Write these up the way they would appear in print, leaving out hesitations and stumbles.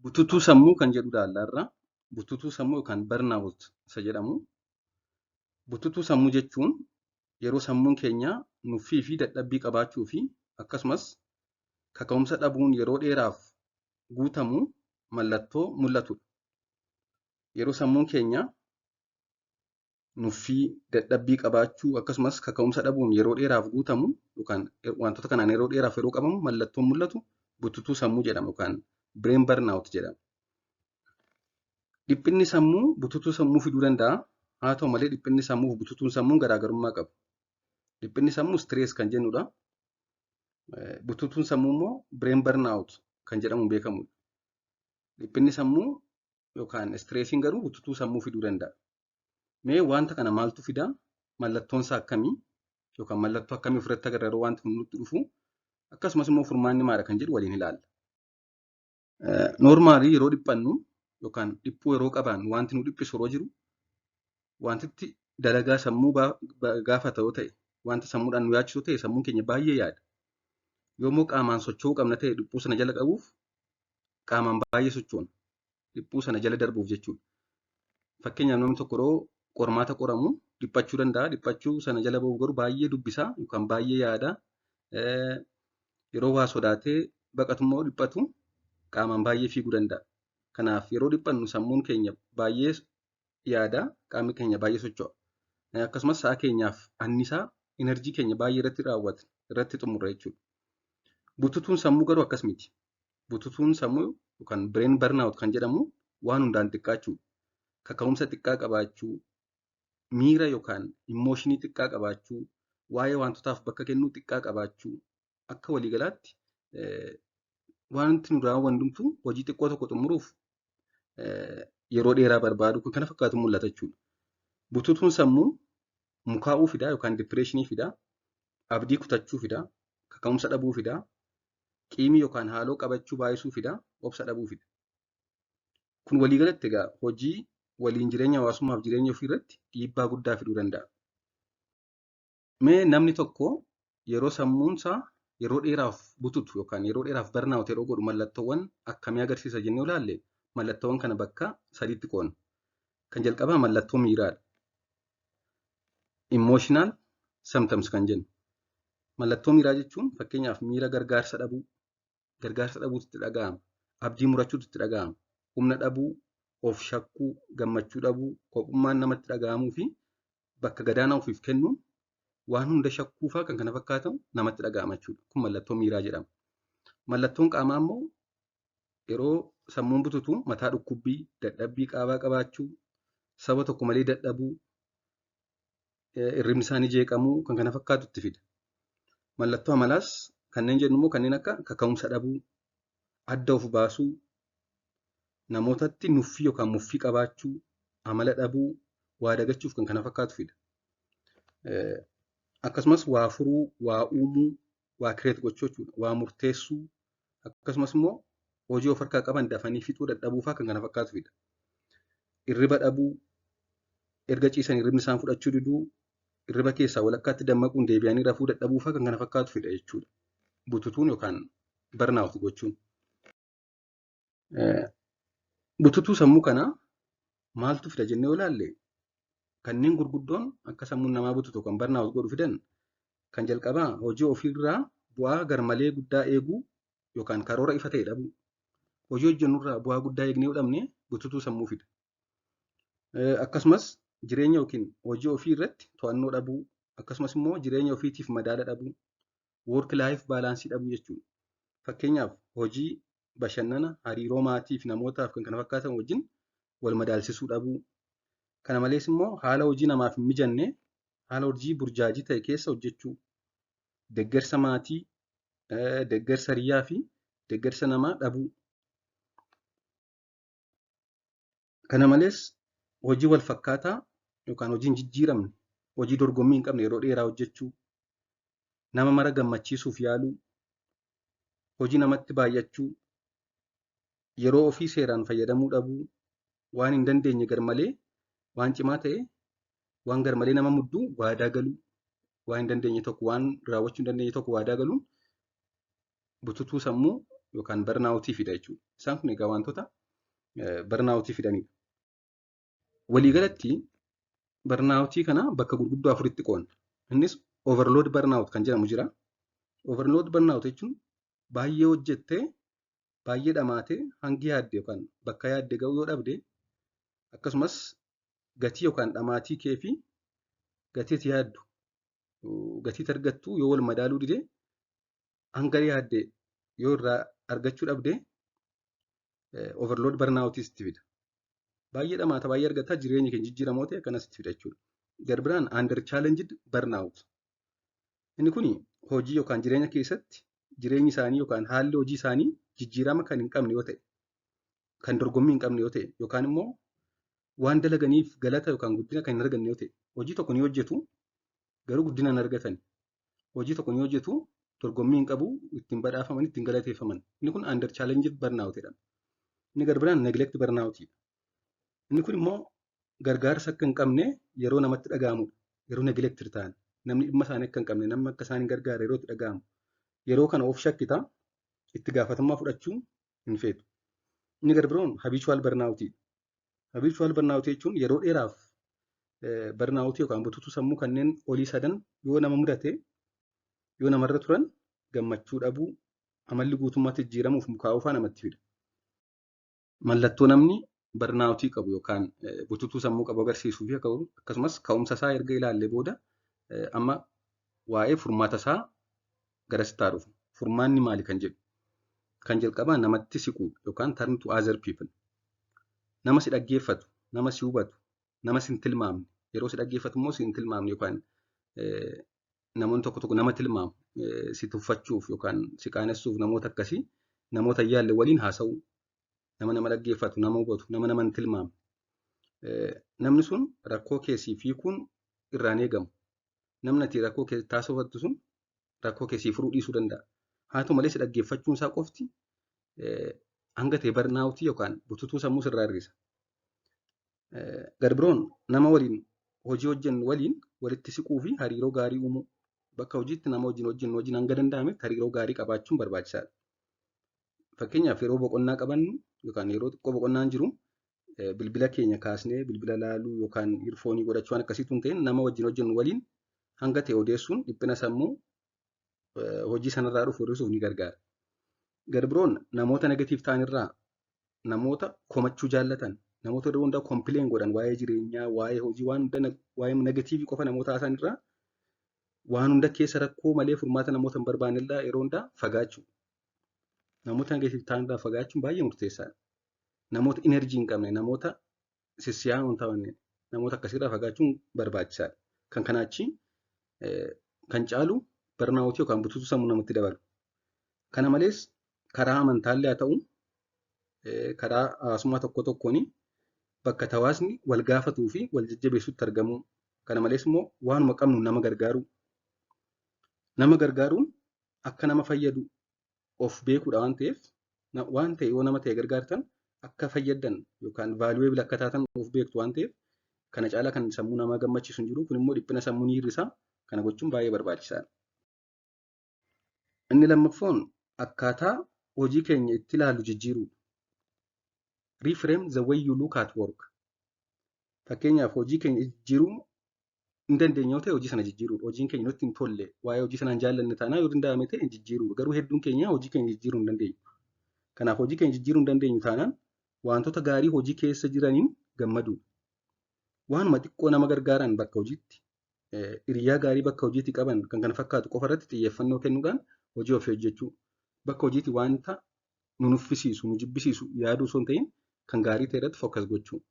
Bututuu sammuu kan jedhu ilaallarra. Bututuu sammuu yookaan barnaawut isa jedhamu. Bututuu sammuu jechuun yeroo sammuun keenya nuffii fi dadhabbii qabaachuu fi akkasumas kaka'umsa dhabuun yeroo dheeraaf guutamu mallattoo mul'atudha. Yeroo sammuun keenya nuffii dadhabbii qabaachuu akkasumas kaka'umsa dhabuun yeroo dheeraaf guutamu yookaan wantoota kanaan yeroo dheeraaf yeroo qabamu mallattoon mul'atu bututuu sammuu jedhama yookaan bireen barnaawut jedhama. Dhiphinni sammuu bututuu sammuu fiduu danda'a. Haa ta'u malee dhiphinni sammuu fi bututuun sammuu garaagarummaa qabu. Dhiphinni sammuu stress kan jennudha. Bututuun sammuu immoo bireen barnaawut kan jedhamuun beekamudha. Dhiphinni sammuu yookaan stressiin garuu bututuu sammuu fiduu danda'a. Mee wanta kana maaltu fidaa? Mallattoon isaa akkamii? Yookaan mallattoo akkamii ofirratti agarra yeroo wanti kun nutti dhufu? Akkasumas immoo furmaanni maali kan jedhu waliin ilaalla. Noormaalii yeroo dhiphannu yookaan dhiphuu yeroo qabaannu wanti nu dhiphisu yeroo jiru wantitti dalagaa sammuu gaafa ta'u ta'e wanta sammuudhaan nu yaachisu ta'e sammuun keenya baay'ee yaada. Yommuu qaamaan socho'uu qabna ta'e dhiphuu sana jala qabuuf qaamaan baay'ee sochoona. Dhiphuu sana jala darbuuf jechuudha. Fakkeenyaaf namni tokko yeroo qormaata qoramu dhiphachuu danda'a. Dhiphachuu sana jala bahuuf garuu baay'ee dubbisaa yookaan baay'ee yaada. Yeroo waa sodaatee baqatummoo dhiphatu qaamaan baay'ee fiiguu danda'a. Kanaaf yeroo dhiphannu sammuun keenya baay'ee yaada, qaamni keenya baay'ee socho'a. Akkasumas sa'a keenyaaf annisaa enerjii keenya baay'ee irratti raawwata, irratti xumurra jechuudha. Bututuun sammuu garuu akkas miti. Bututuun sammuu yookaan bireen barnaawut kan jedhamu waan hundaan xiqqaachuudha. Kaka'umsa xiqqaa qabaachuu, miira yookaan immooshinii xiqqaa qabaachuu, waa'ee wantootaaf bakka kennuu xiqqaa qabaachuu, akka waliigalaatti wanti nu raawwannu hojii xiqqoo tokko xumuruuf yeroo dheeraa barbaadu kan kana fakkaatu mul'ata jechuudha. Bututuun sammuu mukaa'uu fidaa yookaan dipireeshinii fidaa, abdii kutachuu fidaa, kaka'umsa dhabuu fidaa, qiimii yookaan haaloo qabachuu baay'isuu fidaa, obsa dhabuu fida. Kun waliigalatti egaa hojii waliin jireenya hawaasummaaf jireenya ofii irratti dhiibbaa guddaa fiduu danda'a. Mee namni tokko yeroo sammuunsaa yeroo dheeraaf bututu yookaan yeroo dheeraaf barnaawut yeroo godhu mallattoowwan akkamii agarsiisa jennee ilaalle mallattoowwan kana bakka sadiitti qoonna. Kan jalqabaa mallattoo miiraadha. Emotional symptoms kan jennu. Mallattoo miiraa jechuun fakkeenyaaf miira gargaarsa dhabuutu itti dhaga'ama. Abdii murachuutu itti dhaga'ama. Humna dhabuu, of shakkuu, gammachuu dhabuu, kophummaan namatti dhaga'amuu fi bakka gadaanaa ofiif kennuun waan hunda shakkuu fa'aa kan kana fakkaatamu namatti dhaga'ama jechuudha. Kun mallattoo miiraa jedhama. Mallattoon qaamaa immoo yeroo sammuun bututu mataa dhukkubbii, dadhabbii qaamaa qabaachuu, saba tokko malee dadhabuu, hirribni isaanii jeeqamuu kan kana fakkaatu itti fida. Mallattoo amalaas kanneen jennu immoo kanneen akka kaka'umsa dhabuu, adda of baasuu, namootatti nuffii yookaan muffii qabaachuu, amala dhabuu, waa dagachuuf kan kana fakkaatu fida. Akkasumas waa furuu, waa uumuu, waa kireet gochuu jechuudha. Waa murteessuu akkasumas immoo hojii of harkaa qaban dafanii fixuu dadhabuu fa'aa kan kana fakkaatu fida. Hirriba dhabuu, erga ciisan hirribni isaan fudhachuu diduu, hirriba keessaa walakkaatti dammaquun deebi'anii rafuu dadhabuu fa'aa kan kana fakkaatu fida jechuudha. Bututuun yookaan barnaawut gochuun. Bututuu sammuu kanaa maaltu fida jennee ilaalle kanneen gurguddoon akka sammuun namaa bututu kan barnaawut godhu fidan kan jalqabaa hojii ofiirraa bu'aa garmalee guddaa eeguu yookaan karoora ifa ta'e dhabuu. Hojii hojjennurraa bu'aa guddaa eegnee yoo dhabne bututuu sammuu fida. Akkasumas jireenya yookiin hojii ofii irratti to'annoo dhabuu akkasumas immoo jireenya ofiitiif madaala dhabuu, work life baalaansii dhabuu jechuudha. Fakkeenyaaf hojii, bashannana, hariiroo maatii fi namootaaf kan kana fakkaatan wajjin wal madaalsisuu dhabuu. Kana malees immoo haala hojii namaaf hin mijanne haala hojii burjaajii ta'e keessa hojjechuu, deeggarsa maatii, deeggarsa hiriyaa fi deeggarsa namaa dhabuu. Kana malees hojii wal fakkaataa yookaan hojii hin jijjiiramne, hojii dorgommii hin qabne yeroo dheeraa hojjechuu, nama mara gammachiisuuf yaaluu, hojii namatti baay'achuu, yeroo ofii seeraan fayyadamuu dhabuu, waan hin dandeenye garmalee waan cimaa ta'e waan garmalee nama mudduu waadaa galuu, waan hin dandeenye tokko waan raawwachuu hin dandeenye tokko waadaa galuun bututuu sammuu yookaan barnaawutii fida jechuudha. Isaan kun egaa wantoota barnaawutii fidanidha. Waliigalatti barnaawutii kana bakka gurguddoo afuritti qoodna. Innis overload burnout kan jedhamu jira. Overload burnout jechuun baay'ee hojjettee baay'ee dhamaatee hangi yaadde yookaan bakka yaadde ga'uu yoo dhabde akkasumas gatii yookaan dhamaatii kee fi gatii ati yaaddu gatii ati argattu yoo wal madaaluu dide hanga yaadde yoo irraa argachuu dhabde overload burnoutis itti fida. Baay'ee dhamaata baay'ee argata jireenya keenya jijjiiramoo ta'e akkanas itti fida jechuudha. Garbiraan under challenged burnout. Inni kun hojii yookaan jireenya keessatti jireenyi isaanii yookaan haalli hojii isaanii jijjiirama kan hin qabne yoo ta'e, kan dorgommii hin qabne yoo ta'e, yookaan immoo waan dalaganiif galata yookaan guddina kan hin arganne yoo ta'e, hojii tokko ni hojjetu garuu guddina hin argatan. Hojii tokko ni hojjetu dorgommii hin qabu ittiin badhaafaman ittiin galateeffaman. Inni kun under challenged burnout jedhama. Inni garbiraan neglect burnout. Inni kun immoo gargaarsa akka hin qabne yeroo namatti dhaga'amudha. Yeroo neglect ta'an namni dhimma isaanii akka hin qabne namni akka isaan hin gargaarre yeroo itti dhaga'amu. Yeroo kana of shakkita itti gaafatamummaa fudhachuu hin feetu. Inni garbiroon habitual burnout. Habitual burnout jechuun yeroo dheeraaf burnout yookaan bututuu sammuu kanneen olii sadan yoo nama mudate yoo namarra turan gammachuu dhabuu amalli guutummaatti jijjiiramuuf mukaa'uu fa'aa namatti fida. Mallattoo namni barnaawutii qabu yookaan bututuu sammuu qabu agarsiisuu fi akkasumas ka'umsa isaa erga ilaallee booda amma waa'ee furmaata isaa garasitti dhufu. Furmaanni maali kan jedhu. Kan jalqabaa namatti siqu yookaan turn to other people. Nama si dhaggeeffatu, nama si hubatu, nama si hin tilmaamne. Yeroo si dhaggeeffatu immoo si hin tilmaamne yookaan namoonni tokko tokko nama tilmaamu si tuffachuuf yookaan si qaanessuuf namoota akkasii namoota yaalle waliin haasa'u. Nama dhaggeeffatu, nama hubatu, nama hin tilmaamne. Namni sun rakkoo keessii fiikuun irraan eegamu. Namni ati rakkoo keessi taasifattu sun rakkoo keessii furuu dhiisuu danda'a. Haa ta'u malee si dhaggeeffachuun isaa qofti hanga ta'e barnaawutii yookaan bututuu sammuu sirraa hir'isa. Garbiroon nama waliin hojii hojjennu waliin walitti siquu fi hariiroo gaarii uumuu. Bakka hojiitti nama wajjin hanga danda'ametti hariiroo gaarii qabaachuun barbaachisaadha. Fakkeenyaaf yeroo boqonnaa qabannu yookaan yeroo xiqqoo boqonnaan jiru bilbila keenya kaasnee bilbila laaluu yookaan irfoonii godhachuu waan akkasiitu hin ta'in nama wajjin hojjennu waliin hanga ta'e odeessuun dhiphina sammuu hojii sanarraa dhufu hir'isuuf ni gargaara. Garbiroon namoota negatiif ta'an irraa namoota komachuu jaallatan namoota yeroo hundaa kompileen godhan waa'ee jireenyaa waa'ee hojii waa'ee negatiivii qofa namoota haasan irraa waan hunda keessa rakkoo malee furmaata namoota hin barbaanne irraa yeroo hundaa fagaachuu. Namoota negatiif ta'an irraa fagaachuun baay'ee murteessaadha. Namoota inerjii hin qabne namoota sissiyaan hin taane namoota akkasirraa fagaachuun barbaachisaadha. Kan kanaachi kan caalu barnaawutii yookaan bututuu sammuu namatti dabalu. Kana malees karaa amantaallee haa ta'u karaa hawaasummaa tokko tokkoon bakka hawaasni wal gaafatuu fi wal jajjabeessuutti argamu. Kana malees immoo waanuma qabnu nama gargaaru. Nama gargaaruun akka nama fayyadu of beekuudha waan ta'eef waan ta'e yoo nama ta'e gargaartan akka fayyadan yookaan vaaluweebil akka taatan of beektu waan ta'eef kana caalaa kan sammuu namaa gammachiisu hin jiru. Kun immoo dhiphina sammuu ni hir'isa. Kana gochuun baay'ee barbaachisaadha. Inni lammaffaan akkaataa hojii keenya itti ilaallu jijjiiruu. Reframe the way you look at work. Fakkeenyaaf hojii keenya jijjiiruu hin dandeenye yoo ta'e hojii sana jijjiiruu. Hojiin keenya nutti hin tolle waa'ee hojii sanaan jaallanne taanaa yoo danda'ame ta'e jijjiiruu. Garuu hedduun keenya hojii keenya jijjiiruu hin dandeenyu. Kanaaf hojii keenya jijjiiruu hin dandeenyu taanaan wantoota gaarii hojii keessa jiraniin gammaduudha. Waanuma xiqqoo nama gargaaran bakka hojiitti hiriyaa gaarii bakka hojiitti qaban kan kana fakkaatu qofa irratti xiyyeeffannoo kennuudhaan hojii ofii hojjechuu. Bakka hojiitti wanta nu nuffisiisu, nu jibbisiisu yaaduu osoo hin ta'in kan gaarii ta'e irratti fookas gochuu.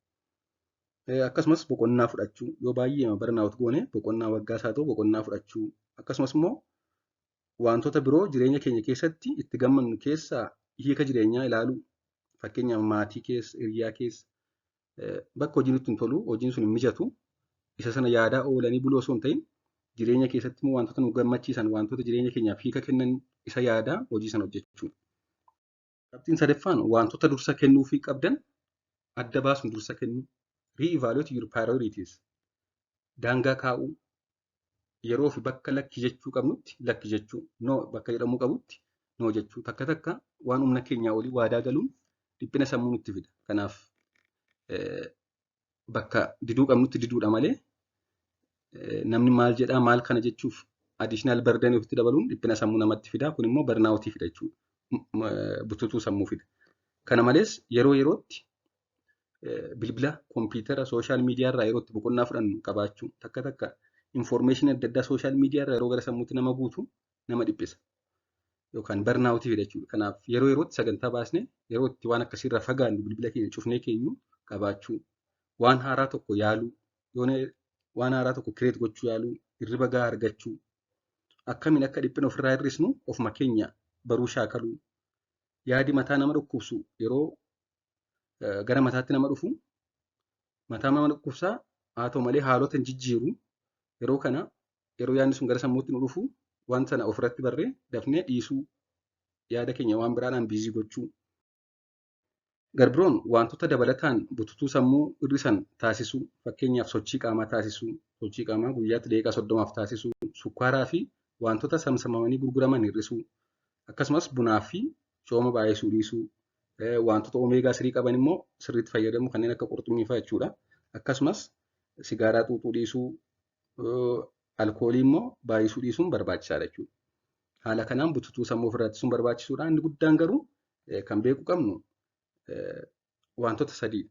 Akkasumas boqonnaa fudhachuu. Yoo baay'ee barnaawut goone boqonnaa waggaas haa ta'u boqonnaa fudhachuu. Akkasumas immoo wantoota biroo jireenya keenya keessatti itti gammannu keessaa hiika jireenyaa ilaaluu. Fakkeenyaaf maatii keessa, hiriyaa keessa bakka hojiin nutti hin tolu, hojiin sun hin mijatu. Isa sana yaadaa oolanii buluu osoo hin ta'in jireenya keessatti immoo wantoota nu gammachiisan wantoota jireenya keenyaaf hiika kennan isa yaadaa hojii sana hojjechuu. Qabxiin sadaffaan wantoota dursa kennuufii qabdan adda baasuun dursa kennuu. Re-evaluate your priorities. Daangaa kaa'uu. Yeroo fi bakka lakki jechuu qabnutti lakki jechuu. No bakka jedhamuu qabutti no jechuu. Takka takka waan humna keenyaa olii waadaa galuun dhiphina sammuu nutti fida. Kanaaf bakka diduu qabnutti diduudha malee namni maal jedhaa maal kana jechuuf additional burden ofitti dabaluun dhiphina sammuu namatti fida. Kun immoo barnaawutii fida jechuudha. Bututuu sammuu fida. Kana malees yeroo yerootti bilbila, kompiitara, sooshaal miidiyaa irraa yeroo itti boqonnaa fudhannu qabaachuu takka information adda addaa sooshaal miidiyaa irraa yeroo gara sammuutti nama guutu nama dhiphisa. Yookaan barnaawutii fida jechuudha. Kanaaf yeroo yerootti sagantaa baasnee yeroo itti waan akkasiirraa fagaannu bilbila keenya cufnee keenyu qabaachuu, waan haaraa tokko yaaluu, waan haaraa tokko kireet gochuu yaaluu, hirriba gahaa argachuu, akkamiin akka dhiphina ofirraa hir'isnu ofuma keenya baruu shaakaluu, yaadi mataa nama dhukkubsu yeroo gara mataatti nama dhufu mataa nama dhukkubsaa haa ta'u malee haalota hin jijjiiru yeroo kana yeroo yaadni sun gara sammuutti nu dhufu wanta sana ofirratti barree dafnee dhiisuu yaada keenya waan biraadhaan biizii gochuu. Garbiroon wantoota dabalataan bututuu sammuu hir'isan taasisuu fakkeenyaaf sochii qaamaa taasisuu, sochii qaamaa guyyaatti daqiiqaa 30 taasisuu, sukkaaraa fi wantoota samsamamanii gurguraman hir'isuu, akkasumas bunaa fi cooma baay'isuu dhiisuu, wantoota omeegaa 3 qaban immoo sirriitti fayyadamu kanneen akka qurxummii fa'aa jechuudha. Akkasumas sigaaraa xuuxuu dhiisuu, alkoolii immoo baay'isuu dhiisuun barbaachisaadha jechuudha. Haala kanaan bututuu sammuu ofirraa ittisuun barbaachisuudha. Inni guddaan garuu kan beekuu qabnu wantoota sadii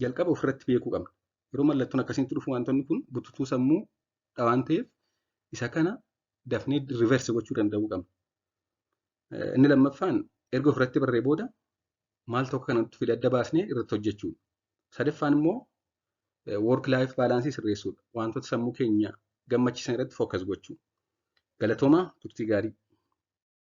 jalqaba ofirratti beekuu qabna. Yeroo mallattoon akkasitti dhufu wantoonni kun bututuu sammuu waan ta'eef isa kana dafnee riversi gochuu danda'uu qabna. Inni lammaffaan erga ofirratti barree booda maal tokko kanatti fide adda baasnee irratti hojjechuudha. Sadaffaan immoo work life balaansii sirreessuudha. Wantoota sammuu keenya gammachiisan irratti fookas gochuu. Galatoomaa turtii gaarii.